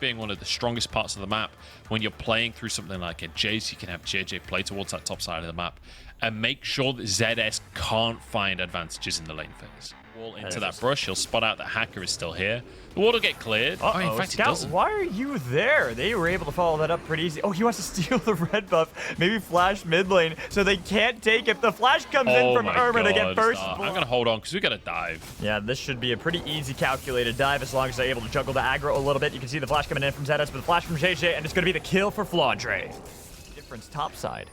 being one of the strongest parts of the map when you're playing through something like a Jace. You can have JJ play towards that top side of the map and make sure that ZS can't find advantages in the lane phase. Wall into that brush, he'll spot out that Hacker is still here. The wall will get cleared. Oh, in fact, Scout, it doesn't. why are you there? They were able to follow that up pretty easy. Oh, he wants to steal the red buff. Maybe flash mid lane so they can't take it. The flash comes in from Irma to get first. I'm going to hold on because we got to dive. Yeah, this should be a pretty easy calculated dive as long as they're able to juggle the aggro a little bit. You can see the flash coming in from ZS, but the flash from JJ, and it's going to be the kill for Flandre. Difference top side.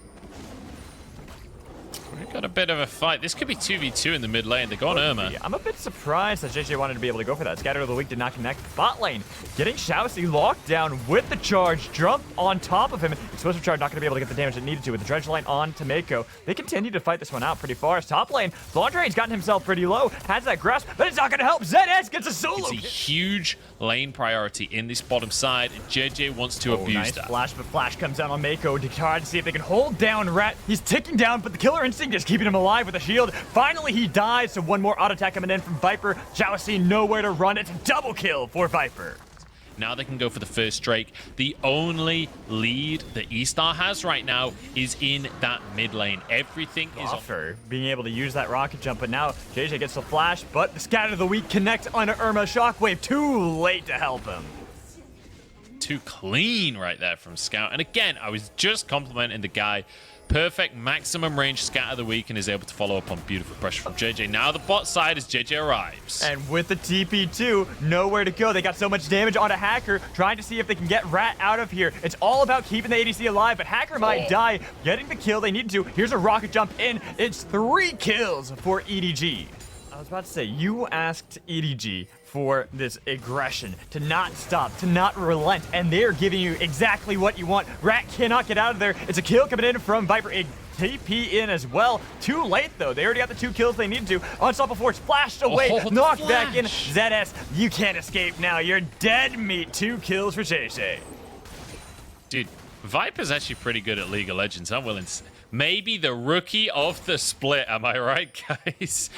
We've got a bit of a fight. This could be 2v2 in the mid lane. They're going Irma. I'm a bit surprised that JJ wanted to be able to go for that. Scatter of the Week did not connect. Bot lane getting Shousey locked down with the charge. Jump on top of him. Explosive charge not going to be able to get the damage it needed to with the dredge line on to Mako. They continue to fight this one out pretty far. Top lane, Flandre's gotten himself pretty low. Has that grasp, but it's not going to help. ZS gets a solo. It's a huge lane priority in this bottom side, and JJ wants to abuse nice that. Flash, but Flash comes down on Mako to try to see if they can hold down Rat. He's ticking down, but the killer instinct is keeping him alive with a shield. Finally, he dies, so one more auto attack coming in from Viper. Shousey nowhere to run. It's a double kill for Viper. Now they can go for the first Drake. The only lead that E-Star has right now is in that mid lane. Everything is on being able to use that rocket jump, but now JJ gets the flash, but the Scatter of the Week connects onto Irma. Shockwave too late to help him. Too clean right there from Scout. And again, I was just complimenting the guy. Perfect maximum range Scatter of the Week and is able to follow up on beautiful pressure from JJ. Now the bot side as JJ arrives. And with the TP2, nowhere to go. They got so much damage on a Hacker, trying to see if they can get Rat out of here. It's all about keeping the ADC alive, but Hacker might die, getting the kill they need to. Here's a rocket jump in. It's 3 kills for EDG. I was about to say, you asked EDG for this aggression, to not stop, to not relent, and they're giving you exactly what you want. Rat cannot get out of there. It's a kill coming in from Viper. A TP in as well. Too late, though. They already got the 2 kills they needed to. Unstoppable Force flashed away, knocked back in. ZS, you can't escape now. You're dead meat. 2 kills for JJ. Dude, Viper's actually pretty good at League of Legends. I'm willing to... Maybe the rookie of the split, am I right, guys?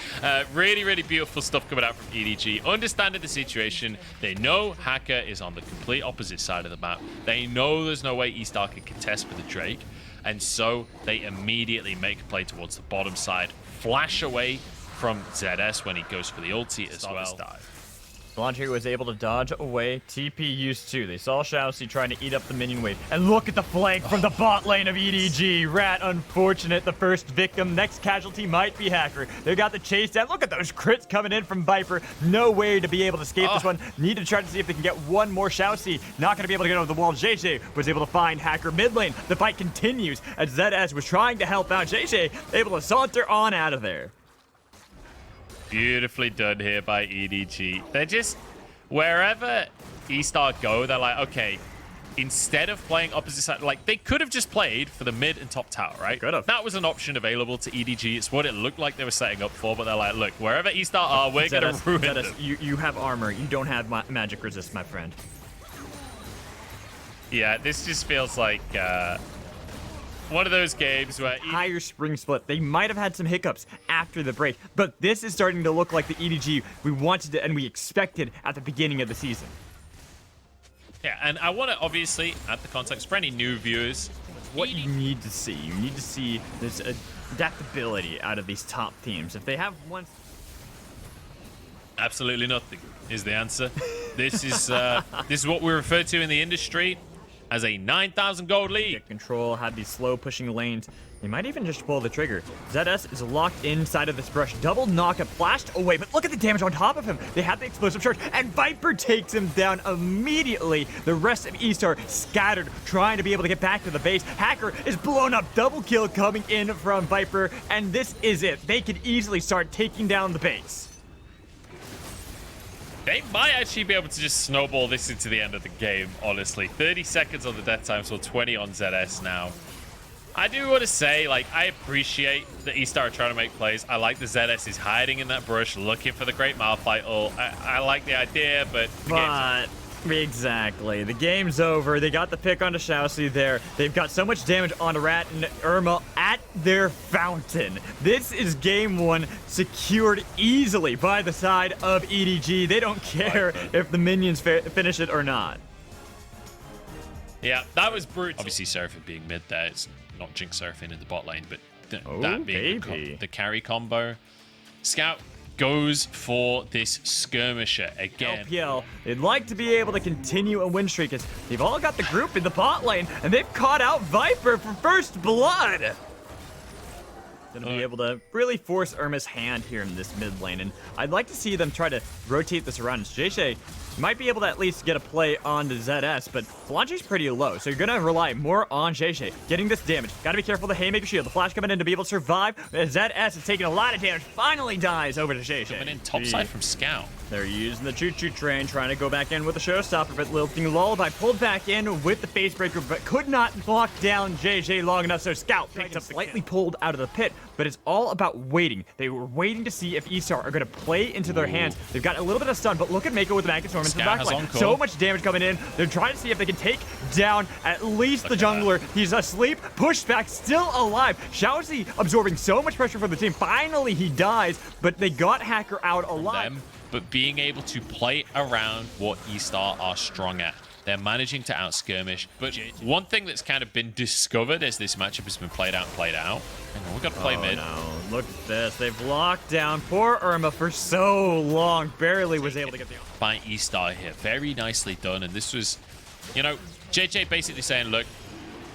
Really, really beautiful stuff coming out from EDG. Understanding the situation, they know Hacker is on the complete opposite side of the map. They know there's no way E-Star can contest with the Drake, and so they immediately make a play towards the bottom side, flash away from ZS when he goes for the ulti as well. Flandre was able to dodge away. TP used to. They saw Shousey trying to eat up the minion wave. And look at the flank from the bot lane of EDG. Rat, unfortunate, the first victim. Next casualty might be Hacker. They got the chase down. Look at those crits coming in from Viper. No way to be able to escape this one. Need to try to see if they can get one more Shousey. Not going to be able to get over the wall. JJ was able to find Hacker mid lane. The fight continues as ZS was trying to help out. JJ able to saunter on out of there. Beautifully done here by EDG. They're just, wherever E-Star go, they're like, okay, instead of playing opposite side, like they could have just played for the mid and top tower, right? Could have. That was an option available to EDG. It's what it looked like they were setting up for, but they're like, look, wherever E-Star are, we're going to ruin them. You have armor. You don't have magic resist, my friend. Yeah, this just feels like one of those games where... Higher spring split. They might have had some hiccups after the break, but this is starting to look like the EDG we wanted to and we expected at the beginning of the season. Yeah, and I want to obviously add the context for any new viewers. What you need to see. You need to see this adaptability out of these top teams. If they have one... Absolutely nothing is the answer. This is what we refer to in the industry as a 9,000 gold lead. Get control, have these slow pushing lanes. They might even just pull the trigger. ZS is locked inside of this brush. Double knockup, flashed away, but look at the damage on top of him. They have the explosive charge, and Viper takes him down immediately. The rest of E-Star scattered, trying to be able to get back to the base. Hacker is blown up. Double kill coming in from Viper, and this is it. They could easily start taking down the base. They might actually be able to just snowball this into the end of the game, honestly. 30 seconds on the death time, so 20 on ZS now. I do want to say, like, I appreciate that E-Star are trying to make plays. I like the ZS is hiding in that brush, looking for the Great Malphite ult. I like the idea, but the game's... Exactly. The game's over. They got the pick onto Shousey there. They've got so much damage on Rat and Irma at their fountain. This is game 1 secured easily by the side of EDG. They don't care if the minions finish it or not. Yeah, that was brutal. Obviously, Seraphine being mid there, it's not Jinx Seraphine in the bot lane, but that being the carry combo. Scout goes for this skirmisher again. LPL, they'd like to be able to continue a win streak as they've all got the group in the bot lane, and they've caught out Viper for first blood. Gonna be able to really force Irma's hand here in this mid lane, and I'd like to see them try to rotate this around. JJ might be able to at least get a play on the ZS, but Flandre's pretty low, so you're gonna rely more on JJ getting this damage. Gotta be careful of the Haymaker shield. The flash coming in to be able to survive. ZS is taking a lot of damage, finally dies over to JJ. Coming in topside from Scout. They're using the choo-choo train, trying to go back in with a showstopper, but LPL pulled back in with the facebreaker, but could not lock down JJ long enough, so Scout picked up slightly pulled out of the pit, but it's all about waiting. They were waiting to see if eStar are going to play into their hands. They've got a little bit of stun, but look at Mako with the Magnet Storm into the backline. So much damage coming in. They're trying to see if they can take down at least the jungler. He's asleep, pushed back, still alive. Xiaoxi absorbing so much pressure from the team. Finally, he dies, but they got Hacker out alive. But being able to play around what eStar are strong at. They're managing to out-skirmish. But one thing that's kind of been discovered as this matchup has been played out. Hang on, we've got to play mid. No, look at this. They've locked down poor Irma for so long. Barely was able to get the by eStar here. Very nicely done. And this was, you know, JJ basically saying, look,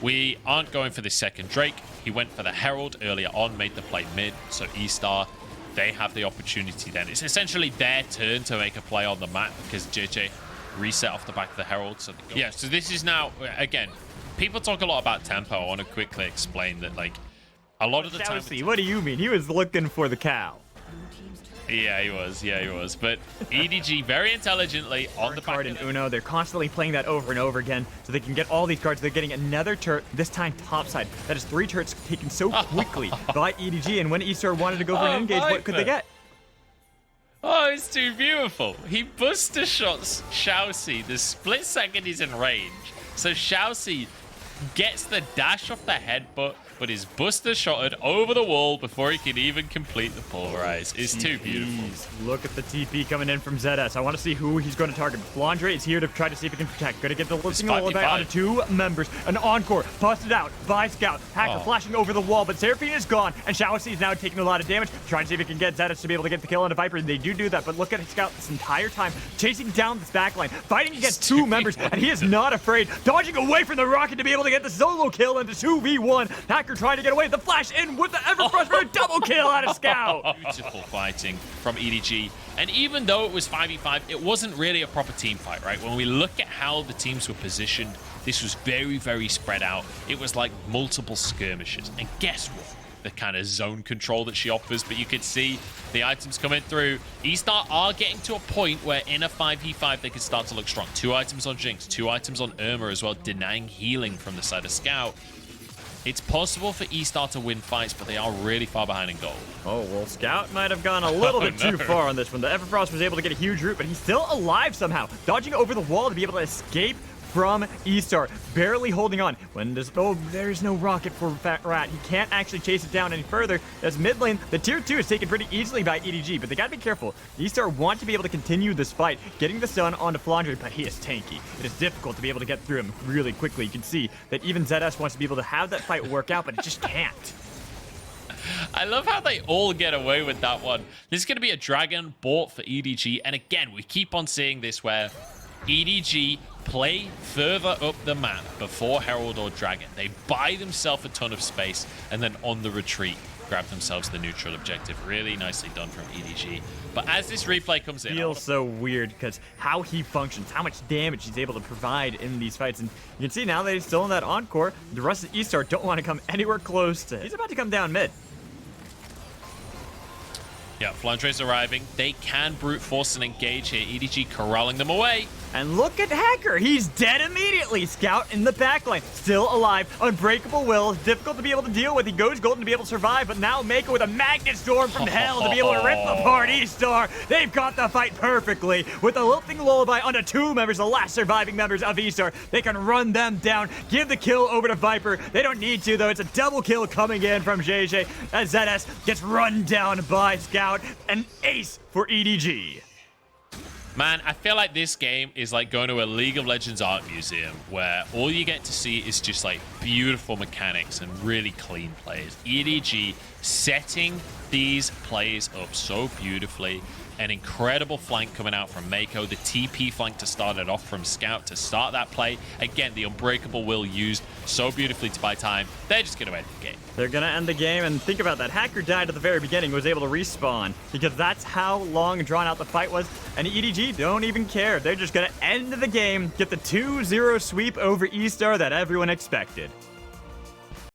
we aren't going for this second Drake. He went for the Herald earlier on, made the play mid. So eStar, they have the opportunity then. It's essentially their turn to make a play on the map because JJ reset off the back of the Herald. So yeah, so this is now, again, people talk a lot about tempo. I want to quickly explain that, like, a lot of the time... What do you mean? He was looking for the cow. Yeah, he was. But EDG very intelligently on the card in Uno. They're constantly playing that over and over again so they can get all these cards. They're getting another turret, this time topside. That is 3 turrets taken so quickly by EDG. And when eStar wanted to go for an engage, what could they get? Oh, it's too beautiful. He buster shots Xiaoxi the split second he's in range. So Xiaoxi gets the dash off the headbutt, but is buster shotted over the wall before he can even complete the pulverize. It's too beautiful. Look at the TP coming in from ZS. I want to see who he's going to target. Flandre is here to try to see if he can protect. Going to get the lifting lullaby onto 2 members. An encore busted out by Scout. Hacker flashing over the wall, but Seraphine is gone, and Xiaoxi is now taking a lot of damage. Trying to see if he can get ZS to be able to get the kill on a Viper. They do that, but look at Scout this entire time, chasing down this backline, fighting against 2 members, and he is not afraid. Dodging away from the rocket to be able to get the solo kill into 2v1. Hacker trying to get away. The flash in with the Everfrost for a double kill out of Scout. Beautiful fighting from EDG. And even though it was 5v5, it wasn't really a proper team fight, right? When we look at how the teams were positioned, this was very, very spread out. It was like multiple skirmishes. And guess what? The kind of zone control that she offers, but you could see the items coming through. eStar are getting to a point where in a 5v5 they can start to look strong. 2 items on Jinx, 2 items on Irma as well, denying healing from the side of Scout. It's possible for eStar to win fights, but they are really far behind in gold. Oh, well, Scout might have gone a little bit too far on this one. The Everfrost was able to get a huge root, but he's still alive somehow, dodging over the wall to be able to escape from eStar, barely holding on. When there's no rocket for Fat Rat. He can't actually chase it down any further. As mid lane, the tier 2 is taken pretty easily by EDG, but they gotta be careful. eStar want to be able to continue this fight, getting the stun onto Flandre, but he is tanky. It is difficult to be able to get through him really quickly. You can see that even ZS wants to be able to have that fight work out, but it just can't. I love how they all get away with that one. This is going to be a dragon bought for EDG, and again, we keep on seeing this where EDG play further up the map before Herald or Dragon. They buy themselves a ton of space and then on the retreat grab themselves the neutral objective. Really nicely done from EDG. But as this replay comes in... It feels so weird because how he functions, how much damage he's able to provide in these fights. And you can see now that he's still in that encore, the rest of eStar don't want to come anywhere close to it. He's about to come down mid. Yeah, Flandre's arriving. They can brute force and engage here. EDG corralling them away. And look at Hacker. He's dead immediately. Scout in the backline. Still alive. Unbreakable will. Difficult to be able to deal with. He goes golden to be able to survive, but now Mako with a magnet storm from hell to be able to rip apart eStar. They've got the fight perfectly. With a lilting lullaby onto 2 members, the last surviving members of eStar. They can run them down. Give the kill over to Viper. They don't need to, though. It's a double kill coming in from JJ as ZS gets run down by Scout. An ace for EDG. Man, I feel like this game is like going to a League of Legends art museum where all you get to see is just like beautiful mechanics and really clean plays. EDG setting these plays up so beautifully. An incredible flank coming out from Mako. The TP flank to start it off from Scout to start that play. Again, the Unbreakable will used so beautifully to buy time. They're just going to end the game. They're going to end the game, and think about that. Hacker died at the very beginning, was able to respawn, because that's how long drawn out the fight was, and EDG don't even care. They're just going to end the game, get the 2-0 sweep over E-Star that everyone expected.